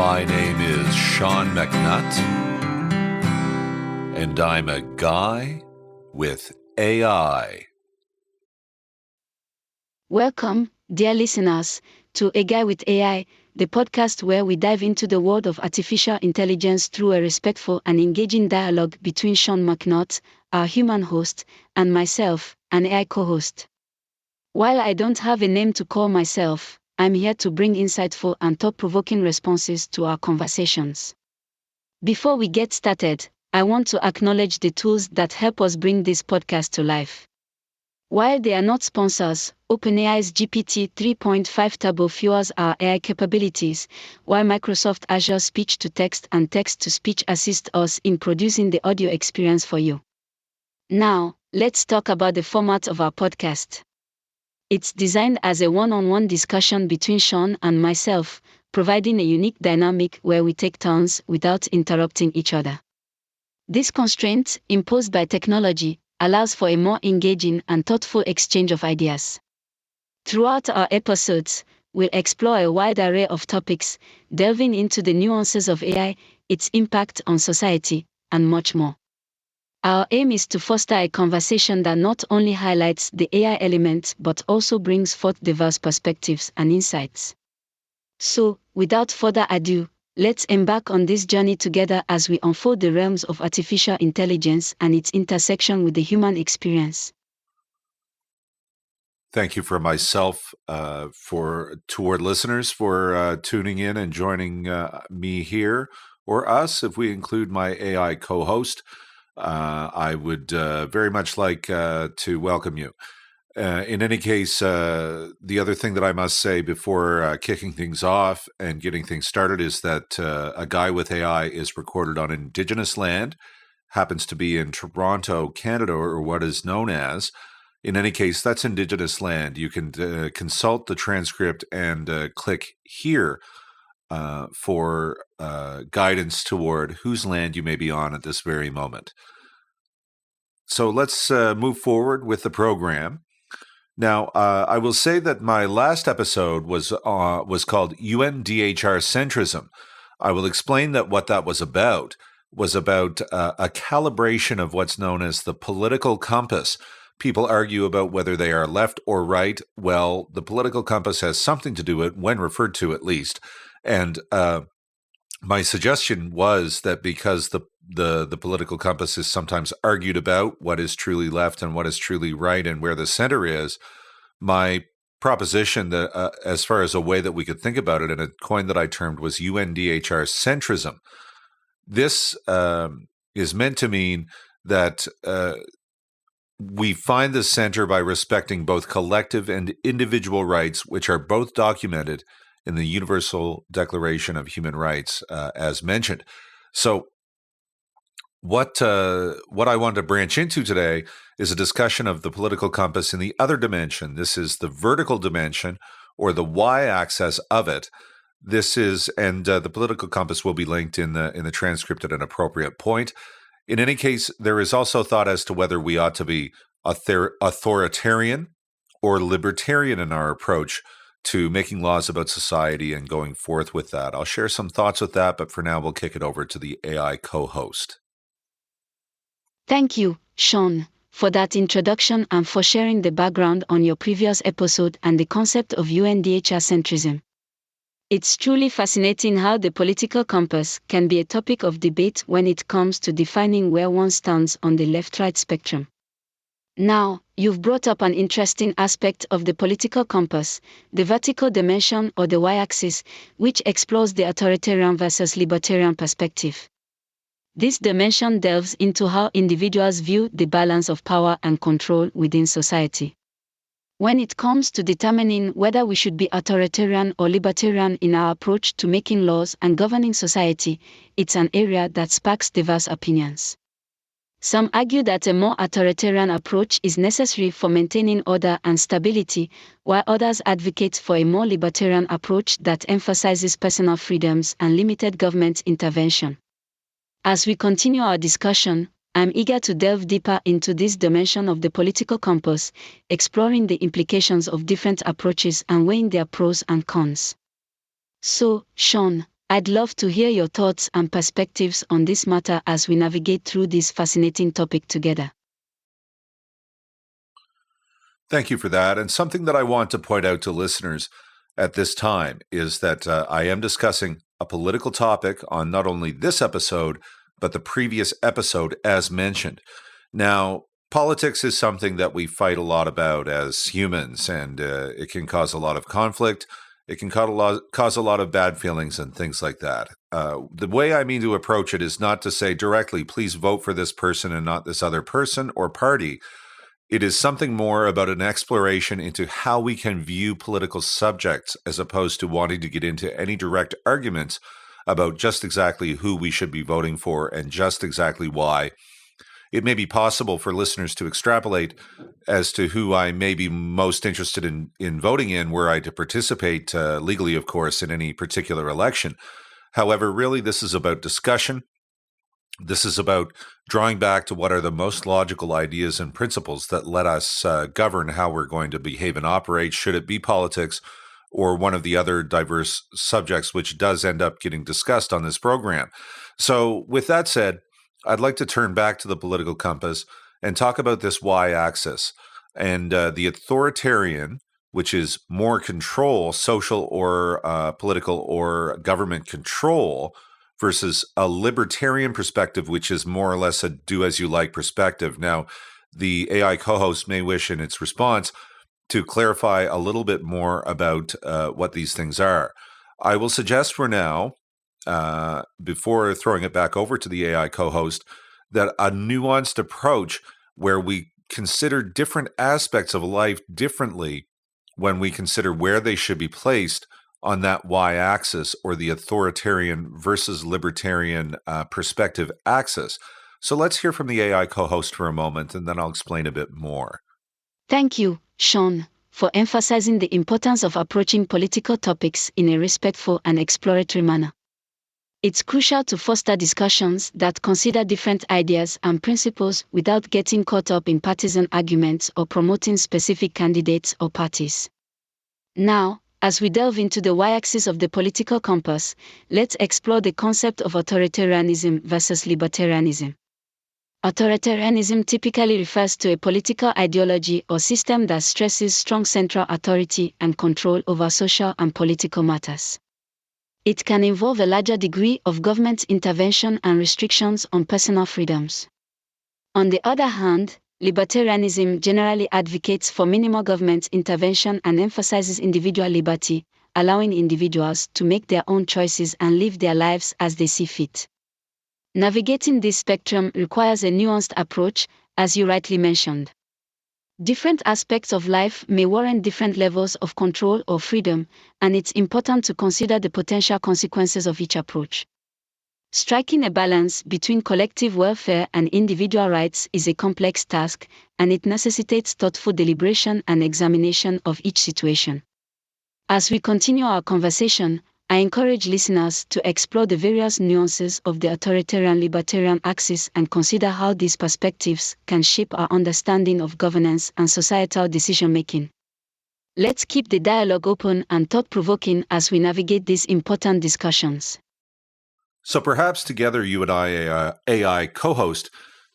My name is Sean McNutt, and I'm a guy with AI. Welcome, dear listeners, to A Guy with AI, the podcast where we dive into the world of artificial intelligence through a respectful and engaging dialogue between Sean McNutt, our human host, and myself, an AI co-host. While I don't have a name to call myself, I'm here to bring insightful and thought-provoking responses to our conversations. Before we get started, I want to acknowledge the tools that help us bring this podcast to life. While they are not sponsors, OpenAI's GPT 3.5 Turbo fuels our AI capabilities, while Microsoft Azure Speech-to-Text and Text-to-Speech assist us in producing the audio experience for you. Now, let's talk about the format of our podcast. It's designed as a one-on-one discussion between Sean and myself, providing a unique dynamic where we take turns without interrupting each other. This constraint, imposed by technology, allows for a more engaging and thoughtful exchange of ideas. Throughout our episodes, we'll explore a wide array of topics, delving into the nuances of AI, its impact on society, and much more. Our aim is to foster a conversation that not only highlights the AI element but also brings forth diverse perspectives and insights. So, without further ado, let's embark on this journey together as we unfold the realms of artificial intelligence and its intersection with the human experience. Thank you for myself, toward listeners for tuning in and joining me here, or us if we include my AI co-host. I would very much like to welcome you. In any case, the other thing that I must say before kicking things off and getting things started is that A Guy with AI is recorded on Indigenous land, happens to be in Toronto, Canada, or what is known as. In any case, that's Indigenous land. You can consult the transcript and click here for guidance toward whose land you may be on at this very moment. So let's move forward with the program. Now, I will say that my last episode was called UNDHR Centrism. I will explain that what that was about a calibration of what's known as the political compass. People argue about whether they are left or right. Well, the political compass has something to do with it, when referred to at least. And my suggestion was that because the political compass is sometimes argued about what is truly left and what is truly right and where the center is, my proposition that as far as a way that we could think about it, and a coin that I termed was UNDHR centrism. This is meant to mean that we find the center by respecting both collective and individual rights, which are both documented in the Universal Declaration of Human Rights, as mentioned. So what I want to branch into today is a discussion of the political compass in the other dimension. This is the vertical dimension, or the y-axis of it. This is, and the political compass will be linked in the transcript at an appropriate point. In any case, there is also thought as to whether we ought to be authoritarian or libertarian in our approach to making laws about society and going forth with that. I'll share some thoughts with that, but for now, we'll kick it over to the AI co-host. Thank you, Sean, for that introduction and for sharing the background on your previous episode and the concept of UNDHR centrism. It's truly fascinating how the political compass can be a topic of debate when it comes to defining where one stands on the left-right spectrum. Now, you've brought up an interesting aspect of the political compass, the vertical dimension or the y-axis, which explores the authoritarian versus libertarian perspective. This dimension delves into how individuals view the balance of power and control within society. When it comes to determining whether we should be authoritarian or libertarian in our approach to making laws and governing society, it's an area that sparks diverse opinions. Some argue that a more authoritarian approach is necessary for maintaining order and stability, while others advocate for a more libertarian approach that emphasizes personal freedoms and limited government intervention. As we continue our discussion, I'm eager to delve deeper into this dimension of the political compass, exploring the implications of different approaches and weighing their pros and cons. So, Sean, I'd love to hear your thoughts and perspectives on this matter as we navigate through this fascinating topic together. Thank you for that. And something that I want to point out to listeners at this time is that I am discussing a political topic on not only this episode, but the previous episode as mentioned. Now, politics is something that we fight a lot about as humans, and it can cause a lot of conflict. It can cause a lot of bad feelings and things like that. The way I mean to approach it is not to say directly, please vote for this person and not this other person or party. It is something more about an exploration into how we can view political subjects as opposed to wanting to get into any direct arguments about just exactly who we should be voting for and just exactly why. It may be possible for listeners to extrapolate as to who I may be most interested in voting in were I to participate legally, of course, in any particular election. However, really, this is about discussion. This is about drawing back to what are the most logical ideas and principles that let us govern how we're going to behave and operate, should it be politics or one of the other diverse subjects which does end up getting discussed on this program. So with that said, I'd like to turn back to the political compass and talk about this y-axis and the authoritarian, which is more control, social or political or government control, versus a libertarian perspective, which is more or less a do-as-you-like perspective. Now, the AI co-host may wish in its response to clarify a little bit more about what these things are. I will suggest for now, before throwing it back over to the AI co-host, that a nuanced approach where we consider different aspects of life differently when we consider where they should be placed on that y-axis, or the authoritarian versus libertarian perspective axis. So let's hear from the AI co-host for a moment, and then I'll explain a bit more. Thank you, Sean, for emphasizing the importance of approaching political topics in a respectful and exploratory manner. It's crucial to foster discussions that consider different ideas and principles without getting caught up in partisan arguments or promoting specific candidates or parties. Now, as we delve into the y-axis of the political compass, let's explore the concept of authoritarianism versus libertarianism. Authoritarianism typically refers to a political ideology or system that stresses strong central authority and control over social and political matters. It can involve a larger degree of government intervention and restrictions on personal freedoms. On the other hand, libertarianism generally advocates for minimal government intervention and emphasizes individual liberty, allowing individuals to make their own choices and live their lives as they see fit. Navigating this spectrum requires a nuanced approach, as you rightly mentioned. Different aspects of life may warrant different levels of control or freedom, and it's important to consider the potential consequences of each approach. Striking a balance between collective welfare and individual rights is a complex task, and it necessitates thoughtful deliberation and examination of each situation. As we continue our conversation, I encourage listeners to explore the various nuances of the authoritarian-libertarian axis and consider how these perspectives can shape our understanding of governance and societal decision-making. Let's keep the dialogue open and thought-provoking as we navigate these important discussions. So perhaps together you and I, AI co-host,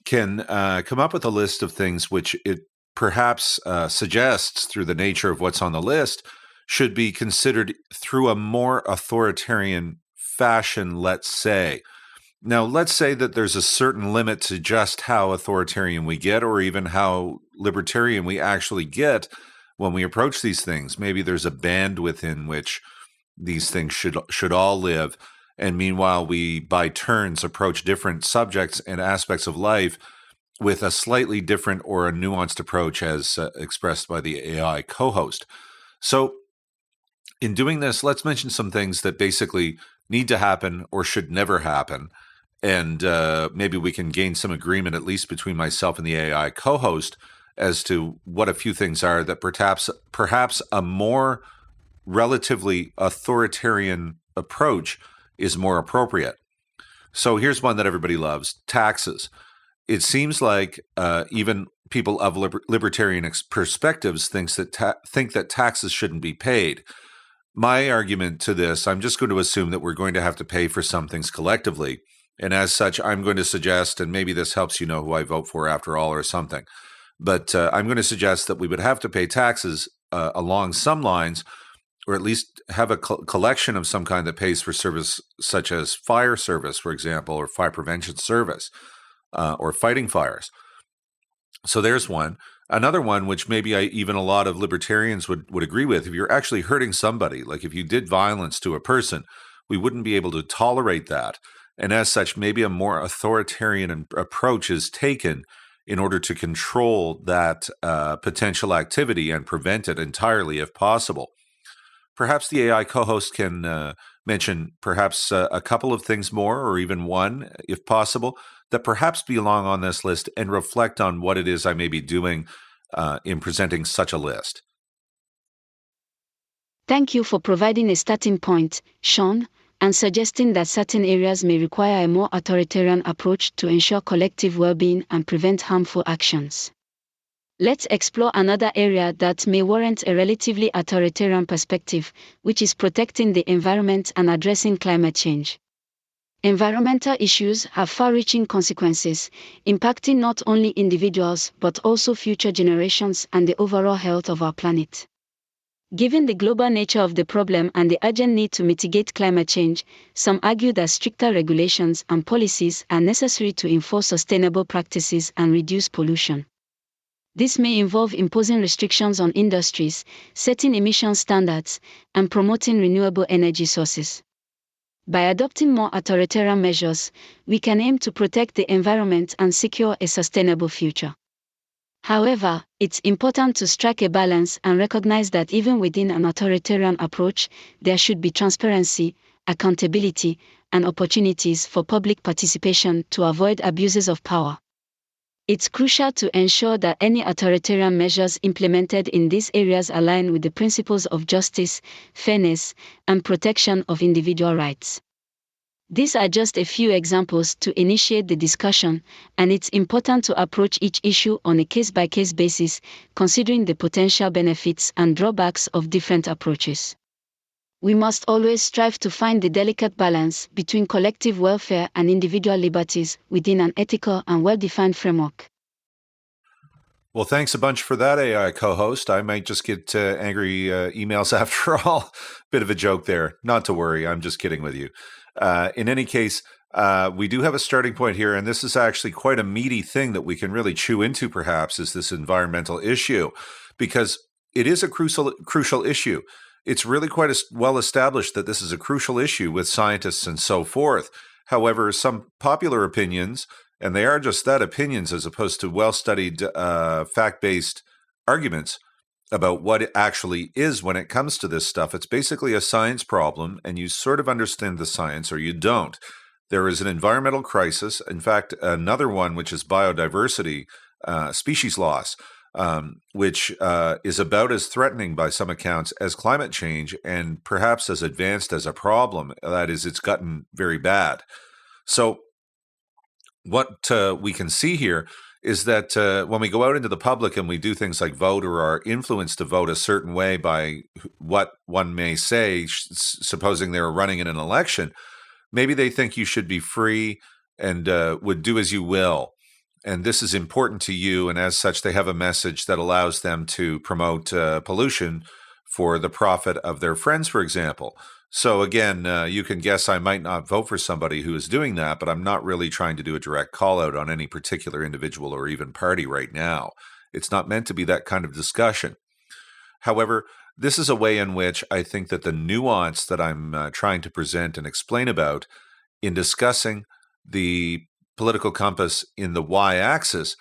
can come up with a list of things which it perhaps suggests, through the nature of what's on the list, should be considered through a more authoritarian fashion, let's say. Now, let's say that there's a certain limit to just how authoritarian we get, or even how libertarian we actually get when we approach these things. Maybe there's a band within which these things should all live. And meanwhile, we, by turns, approach different subjects and aspects of life with a slightly different or a nuanced approach, as expressed by the AI co-host. So in doing this, let's mention some things that basically need to happen or should never happen. And maybe we can gain some agreement, at least between myself and the AI co-host, as to what a few things are that perhaps a more relatively authoritarian approach is more appropriate. So here's one that everybody loves: taxes. It seems like even people of libertarian perspectives think that taxes shouldn't be paid. My argument to this, I'm just going to assume that we're going to have to pay for some things collectively. And as such, I'm going to suggest, and maybe this helps you know who I vote for after all or something, but I'm going to suggest that we would have to pay taxes along some lines, or at least have a collection of some kind that pays for service such as fire service, for example, or fire prevention service, or fighting fires. So there's one. Another one, which maybe even a lot of libertarians would agree with, if you're actually hurting somebody, like if you did violence to a person, we wouldn't be able to tolerate that. And as such, maybe a more authoritarian approach is taken in order to control that potential activity and prevent it entirely if possible. Perhaps the AI co-host can mention perhaps a couple of things more, or even one, if possible, that perhaps belong on this list, and reflect on what it is I may be doing in presenting such a list. Thank you for providing a starting point, Sean, and suggesting that certain areas may require a more authoritarian approach to ensure collective well-being and prevent harmful actions. Let's explore another area that may warrant a relatively authoritarian perspective, which is protecting the environment and addressing climate change. Environmental issues have far-reaching consequences, impacting not only individuals but also future generations and the overall health of our planet. Given the global nature of the problem and the urgent need to mitigate climate change, some argue that stricter regulations and policies are necessary to enforce sustainable practices and reduce pollution. This may involve imposing restrictions on industries, setting emission standards, and promoting renewable energy sources. By adopting more authoritarian measures, we can aim to protect the environment and secure a sustainable future. However, it's important to strike a balance and recognize that even within an authoritarian approach, there should be transparency, accountability, and opportunities for public participation to avoid abuses of power. It's crucial to ensure that any authoritarian measures implemented in these areas align with the principles of justice, fairness, and protection of individual rights. These are just a few examples to initiate the discussion, and it's important to approach each issue on a case-by-case basis, considering the potential benefits and drawbacks of different approaches. We must always strive to find the delicate balance between collective welfare and individual liberties within an ethical and well-defined framework. Well, thanks a bunch for that, AI co-host. I might just get angry emails after all. Bit of a joke there. Not to worry, I'm just kidding with you. In any case, we do have a starting point here, and this is actually quite a meaty thing that we can really chew into, perhaps, is this environmental issue, because it is a crucial issue. It's really quite well established that this is a crucial issue with scientists and so forth. However, some popular opinions, and they are just that, opinions, as opposed to well-studied, fact-based arguments about what it actually is when it comes to this stuff. It's basically a science problem, and you sort of understand the science or you don't. There is an environmental crisis. In fact, another one, which is biodiversity, species loss, which is about as threatening by some accounts as climate change, and perhaps as advanced as a problem. That is, it's gotten very bad. So what we can see here is that when we go out into the public and we do things like vote, or are influenced to vote a certain way by what one may say, supposing they're running in an election, maybe they think you should be free and would do as you will. And this is important to you, and as such, they have a message that allows them to promote pollution for the profit of their friends, for example. So again, you can guess I might not vote for somebody who is doing that, but I'm not really trying to do a direct call out on any particular individual or even party right now. It's not meant to be that kind of discussion. However, this is a way in which I think that the nuance that I'm trying to present and explain about in discussing the political compass in the y-axis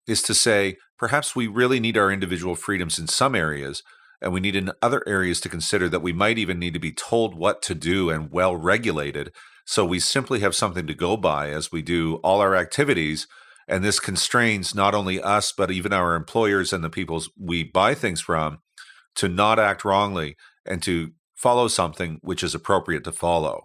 is to say, perhaps we really need our individual freedoms in some areas, and we need in other areas to consider that we might even need to be told what to do and well regulated, so we simply have something to go by as we do all our activities. And this constrains not only us, but even our employers and the people we buy things from to not act wrongly and to follow something which is appropriate to follow.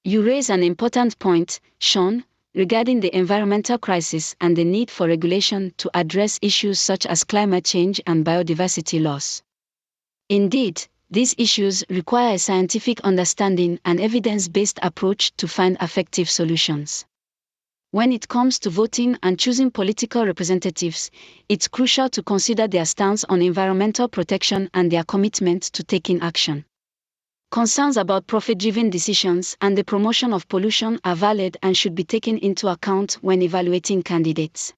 You raise an important point, Sean, regarding the environmental crisis and the need for regulation to address issues such as climate change and biodiversity loss. Indeed, these issues require a scientific understanding and evidence-based approach to find effective solutions. When it comes to voting and choosing political representatives, it's crucial to consider their stance on environmental protection and their commitment to taking action. Concerns about profit-driven decisions and the promotion of pollution are valid and should be taken into account when evaluating candidates.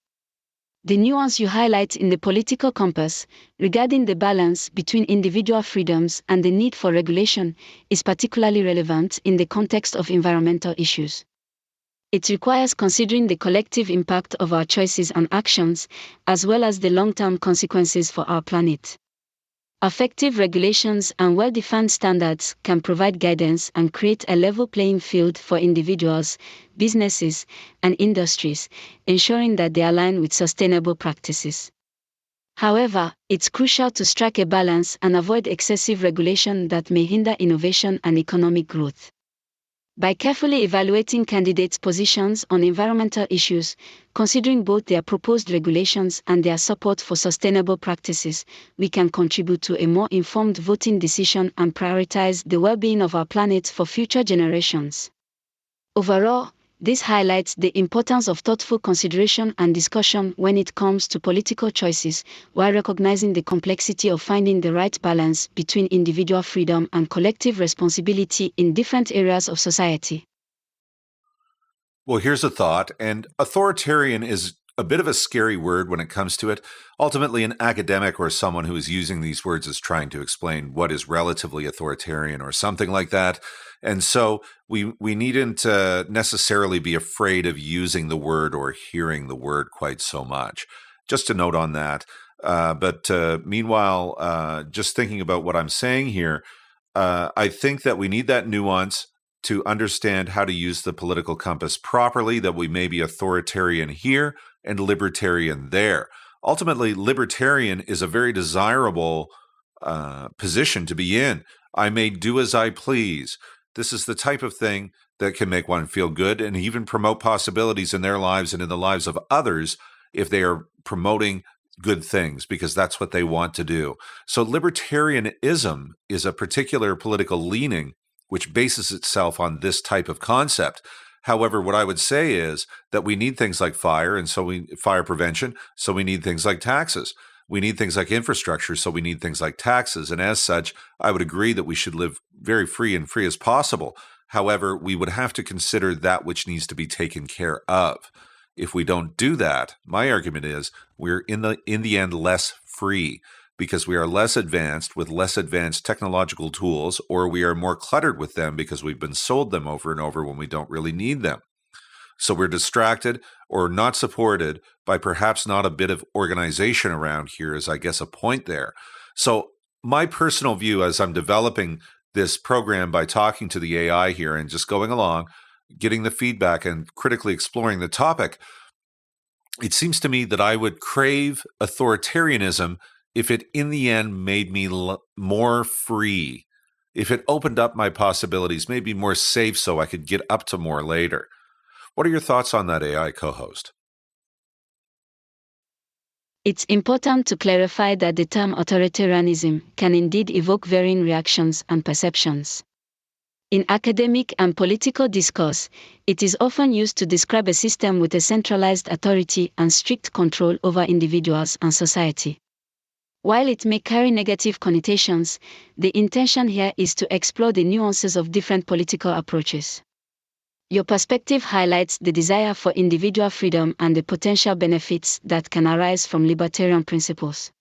The nuance you highlight in the political compass, regarding the balance between individual freedoms and the need for regulation, is particularly relevant in the context of environmental issues. It requires considering the collective impact of our choices and actions, as well as the long-term consequences for our planet. Effective regulations and well-defined standards can provide guidance and create a level playing field for individuals, businesses, and industries, ensuring that they align with sustainable practices. However, it's crucial to strike a balance and avoid excessive regulation that may hinder innovation and economic growth. By carefully evaluating candidates' positions on environmental issues, considering both their proposed regulations and their support for sustainable practices, we can contribute to a more informed voting decision and prioritize the well-being of our planet for future generations. Overall, this highlights the importance of thoughtful consideration and discussion when it comes to political choices, while recognizing the complexity of finding the right balance between individual freedom and collective responsibility in different areas of society. Well, here's a thought, and authoritarian is a bit of a scary word when it comes to it. Ultimately, an academic or someone who is using these words is trying to explain what is relatively authoritarian or something like that. And so we needn't necessarily be afraid of using the word or hearing the word quite so much. Just a note on that. But meanwhile, just thinking about what I'm saying here, I think that we need that nuance to understand how to use the political compass properly, that we may be authoritarian here and libertarian there. Ultimately, libertarian is a very desirable position to be in. I may do as I please. This is the type of thing that can make one feel good and even promote possibilities in their lives and in the lives of others if they are promoting good things, because that's what they want to do. So libertarianism is a particular political leaning which bases itself on this type of concept. However, what I would say is that we need things like fire prevention, so we need things like taxes. We need things like infrastructure, so we need things like taxes. And as such, I would agree that we should live very free as possible. However, we would have to consider that which needs to be taken care of. If we don't do that, my argument is we're in the end less free, because we are less advanced with less advanced technological tools, or we are more cluttered with them because we've been sold them over and over when we don't really need them. So we're distracted or not supported by perhaps not a bit of organization around here is, I guess, a point there. So my personal view as I'm developing this program by talking to the AI here and just going along, getting the feedback and critically exploring the topic, it seems to me that I would crave authoritarianism if it in the end made me more free, if it opened up my possibilities, made me more safe so I could get up to more later. What are your thoughts on that, AI co-host? It's important to clarify that the term authoritarianism can indeed evoke varying reactions and perceptions. In academic and political discourse, it is often used to describe a system with a centralized authority and strict control over individuals and society. While it may carry negative connotations, the intention here is to explore the nuances of different political approaches. Your perspective highlights the desire for individual freedom and the potential benefits that can arise from libertarian principles.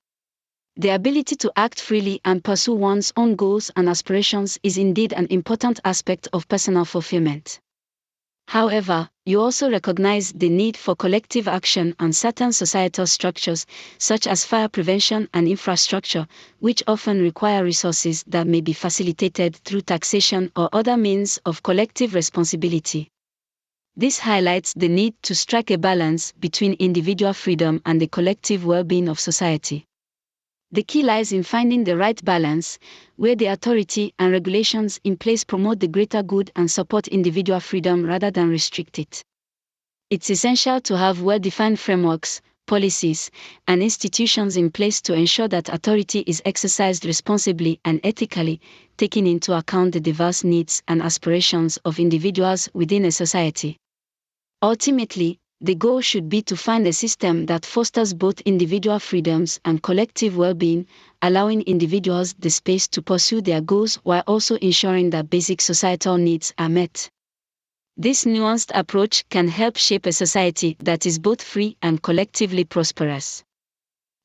The ability to act freely and pursue one's own goals and aspirations is indeed an important aspect of personal fulfillment. However, you also recognize the need for collective action and certain societal structures, such as fire prevention and infrastructure, which often require resources that may be facilitated through taxation or other means of collective responsibility. This highlights the need to strike a balance between individual freedom and the collective well-being of society. The key lies in finding the right balance, where the authority and regulations in place promote the greater good and support individual freedom rather than restrict it. It's essential to have well-defined frameworks, policies, and institutions in place to ensure that authority is exercised responsibly and ethically, taking into account the diverse needs and aspirations of individuals within a society. Ultimately, the goal should be to find a system that fosters both individual freedoms and collective well-being, allowing individuals the space to pursue their goals while also ensuring that basic societal needs are met. This nuanced approach can help shape a society that is both free and collectively prosperous.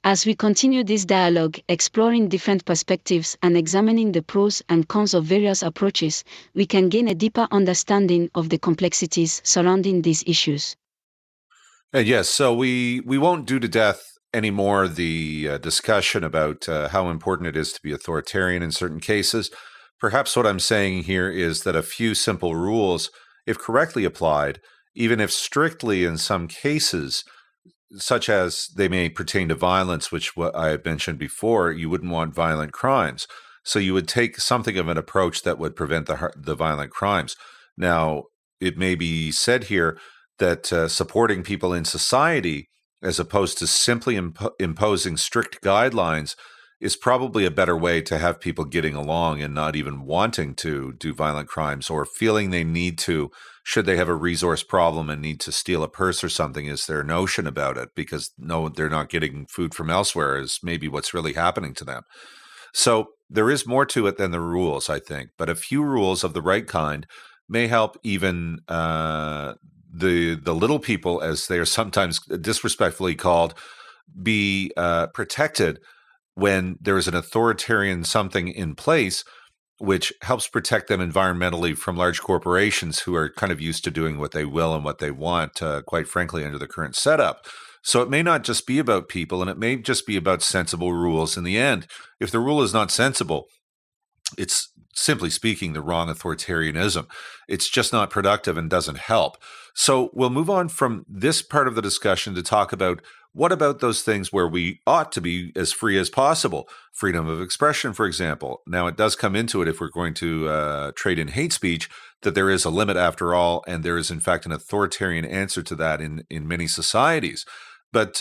As we continue this dialogue, exploring different perspectives and examining the pros and cons of various approaches, we can gain a deeper understanding of the complexities surrounding these issues. And yes, so we won't do to death anymore the discussion about how important it is to be authoritarian in certain cases. Perhaps what I'm saying here is that a few simple rules, if correctly applied, even if strictly in some cases, such as they may pertain to violence, which what I had mentioned before, you wouldn't want violent crimes. So you would take something of an approach that would prevent the violent crimes. Now, it may be said here that supporting people in society, as opposed to simply imposing strict guidelines, is probably a better way to have people getting along and not even wanting to do violent crimes or feeling they need to, should they have a resource problem and need to steal a purse or something, is their notion about it, because no, they're not getting food from elsewhere is maybe what's really happening to them. So there is more to it than the rules, I think, but a few rules of the right kind may help even the little people, as they are sometimes disrespectfully called, be protected when there is an authoritarian something in place which helps protect them environmentally from large corporations who are kind of used to doing what they will and what they want, quite frankly, under the current setup. So it may not just be about people, and it may just be about sensible rules in the end. If the rule is not sensible, it's simply speaking the wrong authoritarianism. It's just not productive and doesn't help. So we'll move on from this part of the discussion to talk about what about those things where we ought to be as free as possible? Freedom of expression, for example. Now, it does come into it, if we're going to trade in hate speech, that there is a limit after all, and there is, in fact, an authoritarian answer to that in many societies. But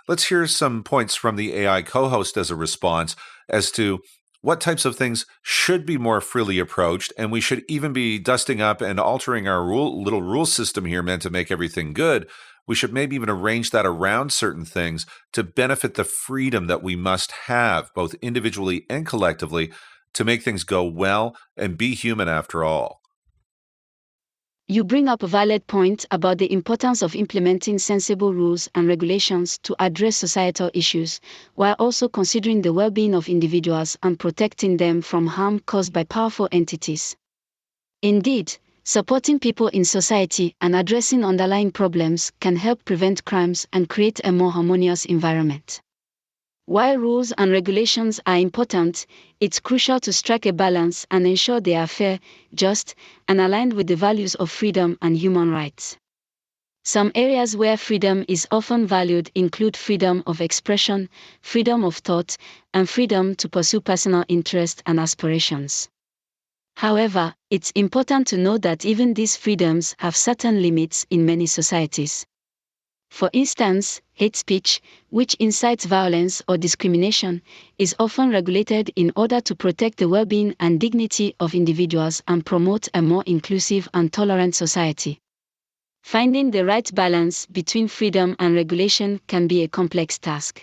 let's hear some points from the AI co-host as a response as to what types of things should be more freely approached, and we should even be dusting up and altering our little rule system here meant to make everything good. We should maybe even arrange that around certain things to benefit the freedom that we must have, both individually and collectively, to make things go well and be human after all. You bring up a valid point about the importance of implementing sensible rules and regulations to address societal issues, while also considering the well-being of individuals and protecting them from harm caused by powerful entities. Indeed, supporting people in society and addressing underlying problems can help prevent crimes and create a more harmonious environment. While rules and regulations are important, it's crucial to strike a balance and ensure they are fair, just, and aligned with the values of freedom and human rights. Some areas where freedom is often valued include freedom of expression, freedom of thought, and freedom to pursue personal interests and aspirations. However, it's important to note that even these freedoms have certain limits in many societies. For instance, hate speech, which incites violence or discrimination, is often regulated in order to protect the well-being and dignity of individuals and promote a more inclusive and tolerant society. Finding the right balance between freedom and regulation can be a complex task.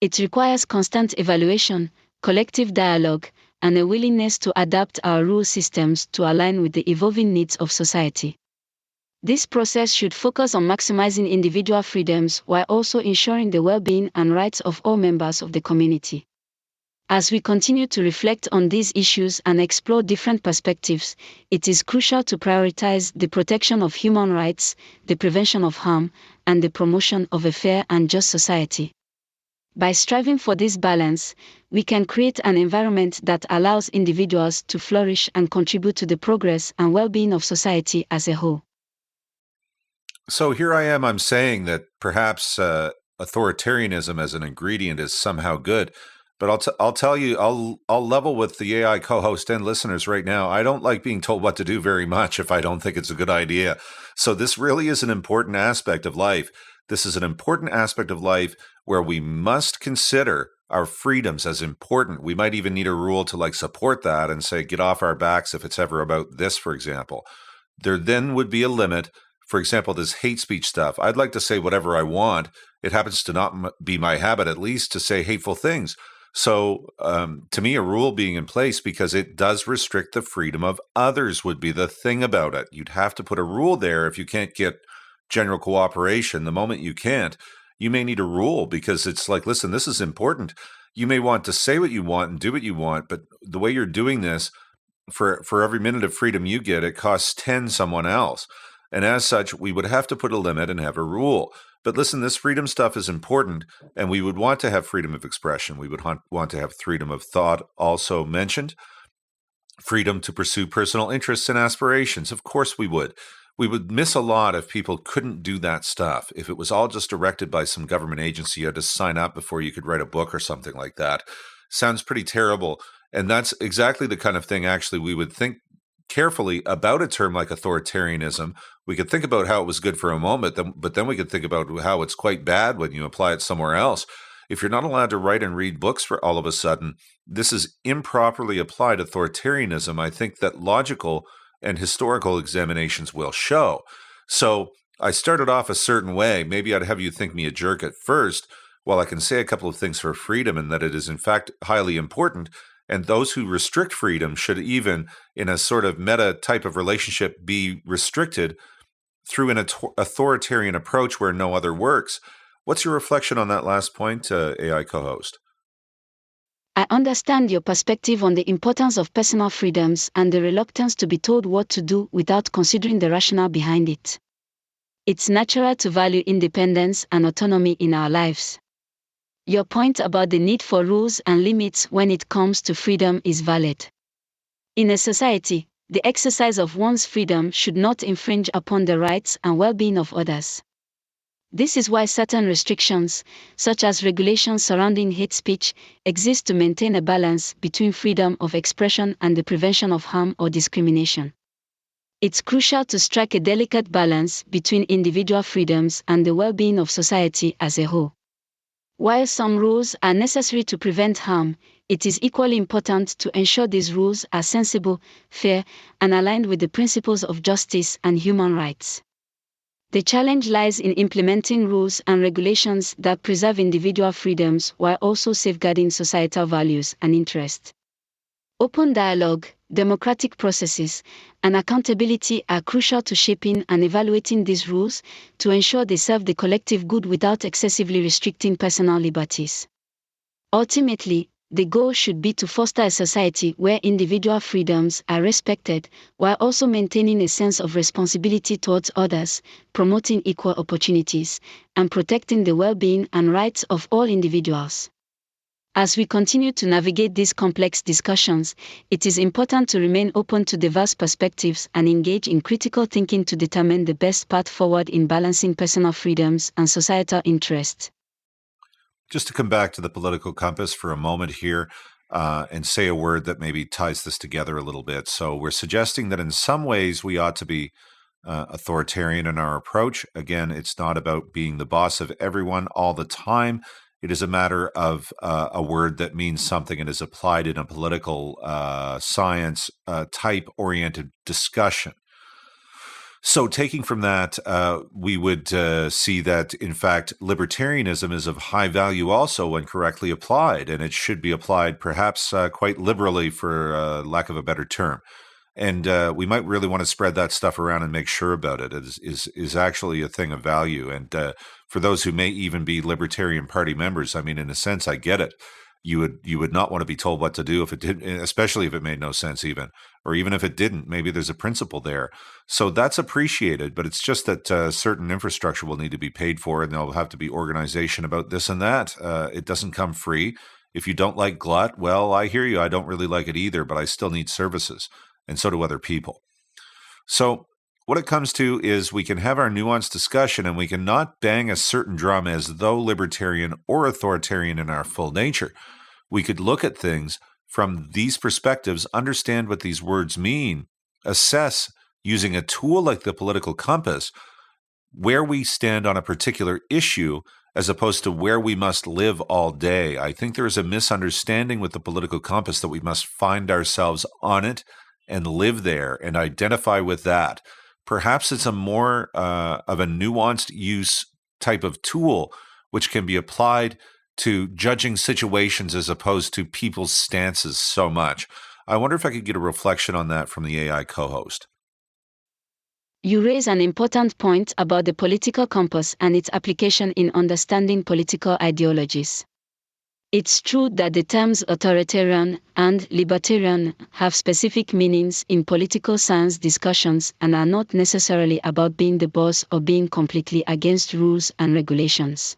It requires constant evaluation, collective dialogue, and a willingness to adapt our rule systems to align with the evolving needs of society. This process should focus on maximizing individual freedoms while also ensuring the well-being and rights of all members of the community. As we continue to reflect on these issues and explore different perspectives, it is crucial to prioritize the protection of human rights, the prevention of harm, and the promotion of a fair and just society. By striving for this balance, we can create an environment that allows individuals to flourish and contribute to the progress and well-being of society as a whole. So here I'm saying that perhaps authoritarianism as an ingredient is somehow good, but I'll tell you, I'll level with the AI co-host and listeners right now. I don't like being told what to do very much if I don't think it's a good idea. So this really is an important aspect of life. This is an important aspect of life where we must consider our freedoms as important. We might even need a rule to support that and say, get off our backs if it's ever about this, for example. There then would be a limit. For example, this hate speech stuff. I'd like to say whatever I want. It happens to not be my habit, at least, to say hateful things. So to me, a rule being in place, because it does restrict the freedom of others, would be the thing about it. You'd have to put a rule there if you can't get general cooperation. The moment you can't, you may need a rule, because it's like, listen, this is important. You may want to say what you want and do what you want, but the way you're doing this, for every minute of freedom you get, it costs 10 someone else. And as such, we would have to put a limit and have a rule. But listen, this freedom stuff is important, and we would want to have freedom of expression. We would want to have freedom of thought also mentioned, freedom to pursue personal interests and aspirations. Of course we would. We would miss a lot if people couldn't do that stuff. If it was all just directed by some government agency, you had to sign up before you could write a book or something like that. Sounds pretty terrible. And that's exactly the kind of thing, actually, we would think carefully about a term like authoritarianism. We could think about how it was good for a moment, but then we could think about how it's quite bad when you apply it somewhere else. If you're not allowed to write and read books for all of a sudden, this is improperly applied authoritarianism. I think that logical and historical examinations will show. So I started off a certain way. Maybe I'd have you think me a jerk at first, while I can say a couple of things for freedom and that it is in fact highly important. And those who restrict freedom should, even in a sort of meta type of relationship, be restricted through an authoritarian approach where no other works. What's your reflection on that last point, AI co-host? I understand your perspective on the importance of personal freedoms and the reluctance to be told what to do without considering the rationale behind it. It's natural to value independence and autonomy in our lives. Your point about the need for rules and limits when it comes to freedom is valid. In a society, the exercise of one's freedom should not infringe upon the rights and well-being of others. This is why certain restrictions, such as regulations surrounding hate speech, exist to maintain a balance between freedom of expression and the prevention of harm or discrimination. It's crucial to strike a delicate balance between individual freedoms and the well-being of society as a whole. While some rules are necessary to prevent harm, it is equally important to ensure these rules are sensible, fair, and aligned with the principles of justice and human rights. The challenge lies in implementing rules and regulations that preserve individual freedoms while also safeguarding societal values and interests. Open dialogue, democratic processes, and accountability are crucial to shaping and evaluating these rules to ensure they serve the collective good without excessively restricting personal liberties. Ultimately, the goal should be to foster a society where individual freedoms are respected, while also maintaining a sense of responsibility towards others, promoting equal opportunities, and protecting the well-being and rights of all individuals. As we continue to navigate these complex discussions, it is important to remain open to diverse perspectives and engage in critical thinking to determine the best path forward in balancing personal freedoms and societal interests. Just to come back to the political compass for a moment here, and say a word that maybe ties this together a little bit. So we're suggesting that in some ways we ought to be authoritarian in our approach. Again, it's not about being the boss of everyone all the time. It is a matter of a word that means something and is applied in a political science type-oriented discussion. So taking from that, we would see that, in fact, libertarianism is of high value also when correctly applied, and it should be applied perhaps quite liberally, for lack of a better term. And we might really want to spread that stuff around and make sure about it. It is actually a thing of value. And for those who may even be Libertarian Party members, I mean, in a sense, I get it. You would not want to be told what to do if it did, especially if it made no sense even, or even if it didn't. Maybe there's a principle there. So that's appreciated, but it's just that certain infrastructure will need to be paid for, and there'll have to be organization about this and that. It doesn't come free. If you don't like glut, well, I hear you. I don't really like it either, but I still need services. And so do other people. So what it comes to is we can have our nuanced discussion, and we can not bang a certain drum as though libertarian or authoritarian in our full nature. We could look at things from these perspectives, understand what these words mean, assess using a tool like the political compass where we stand on a particular issue as opposed to where we must live all day. I think there is a misunderstanding with the political compass that we must find ourselves on it and live there and identify with that. Perhaps it's a more of a nuanced use type of tool which can be applied to judging situations as opposed to people's stances so much. I wonder if I could get a reflection on that from the AI co-host. You raise an important point about the political compass and its application in understanding political ideologies. It's true that the terms authoritarian and libertarian have specific meanings in political science discussions and are not necessarily about being the boss or being completely against rules and regulations.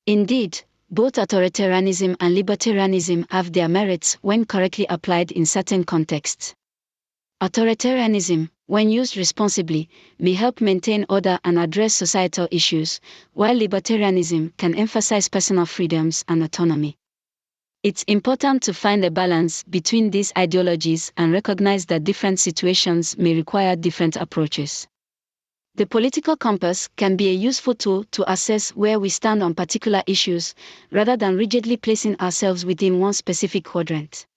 Indeed, both authoritarianism and libertarianism have their merits when correctly applied in certain contexts. Authoritarianism, when used responsibly, may help maintain order and address societal issues, while libertarianism can emphasize personal freedoms and autonomy. It's important to find a balance between these ideologies and recognize that different situations may require different approaches. The political compass can be a useful tool to assess where we stand on particular issues, rather than rigidly placing ourselves within one specific quadrant.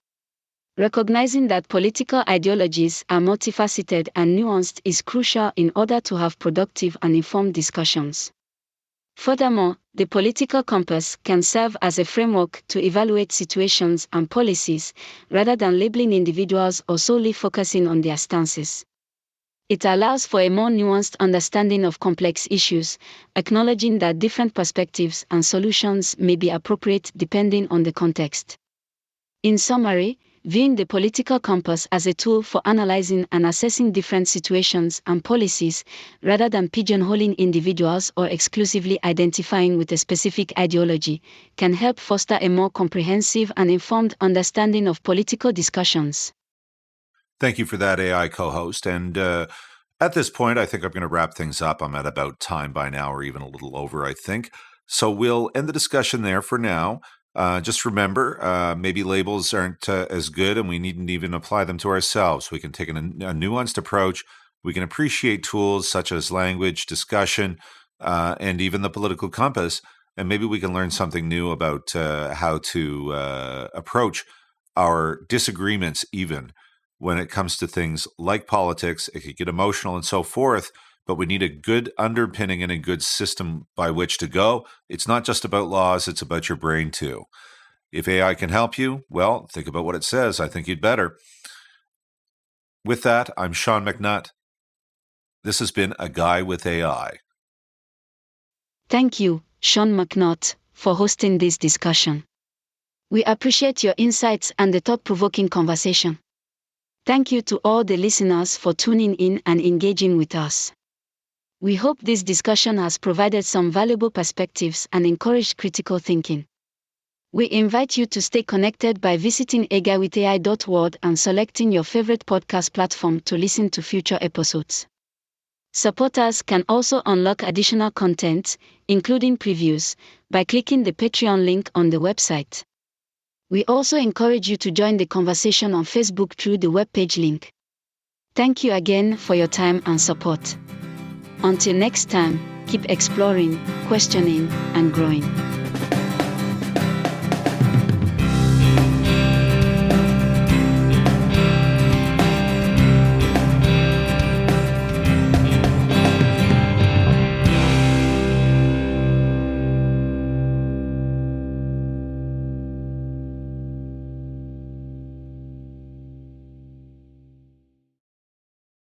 Recognizing that political ideologies are multifaceted and nuanced is crucial in order to have productive and informed discussions. Furthermore, the political compass can serve as a framework to evaluate situations and policies, rather than labeling individuals or solely focusing on their stances. It allows for a more nuanced understanding of complex issues, acknowledging that different perspectives and solutions may be appropriate depending on the context. In summary, viewing the political compass as a tool for analyzing and assessing different situations and policies, rather than pigeonholing individuals or exclusively identifying with a specific ideology, can help foster a more comprehensive and informed understanding of political discussions. Thank you for that, AI co-host. And at this point, I think I'm going to wrap things up. I'm at about time by now, or even a little over, I think. So we'll end the discussion there for now. Just remember, maybe labels aren't as good, and we needn't even apply them to ourselves. We can take a nuanced approach. We can appreciate tools such as language, discussion, and even the political compass, and maybe we can learn something new about how to approach our disagreements even when it comes to things like politics. It could get emotional and so forth, but we need a good underpinning and a good system by which to go. It's not just about laws, it's about your brain too. If AI can help you, well, think about what it says. I think you'd better. With that, I'm Sean McNutt. This has been A Guy with AI. Thank you, Sean McNutt, for hosting this discussion. We appreciate your insights and the thought-provoking conversation. Thank you to all the listeners for tuning in and engaging with us. We hope this discussion has provided some valuable perspectives and encouraged critical thinking. We invite you to stay connected by visiting agawithai.world and selecting your favorite podcast platform to listen to future episodes. Supporters can also unlock additional content, including previews, by clicking the Patreon link on the website. We also encourage you to join the conversation on Facebook through the webpage link. Thank you again for your time and support. Until next time, keep exploring, questioning, and growing.